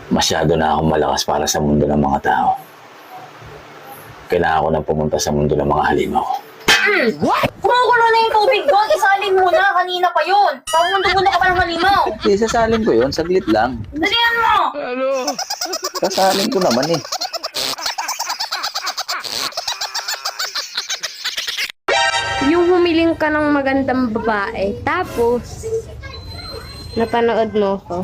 Masyado na akong malakas para sa mundo ng mga tao. Kailangan ko na pumunta sa mundo ng mga halimaw. Kumukulo na yung tubig doon. Isalin mo na. Kanina pa yun. Pamunta-punta ka pa ng halimaw. Sasalin ko yun, saglit lang. Dalihan mo. Sasalin ko naman eh. Yung humiling ka ng magandang babae, tapos napanood mo ko.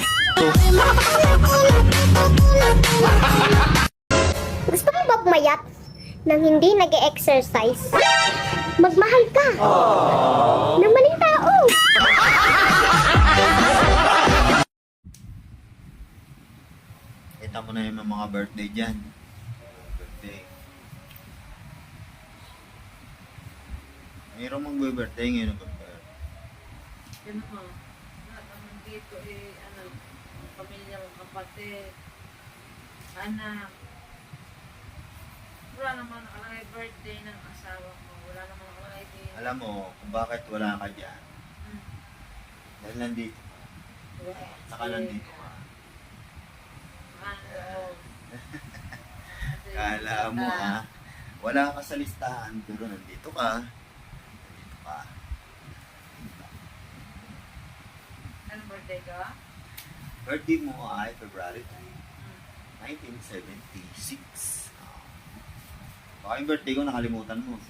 Gusto mo ba pumayat nang hindi nag-exercise? Magmahal ka ng maling tao. Kita mo na yung mga birthday dyan. Birthday. Mayroong mag-birthday ngayon. Yun mo, lahat naman dito pamilyang kapatid, anak. Wala naman nakalagay birthday ng asawa mo. Wala naman nakalagay din. Alam mo kung bakit wala ka dyan. Dahil nandito ka. Saka nandito ka. Kala mo wala ka sa listahan pero nandito ka. Nandito ka. Anong birthday ka? Birthday mo ay February 3, 1976. Baka yung birthday ko nakalimutan mo.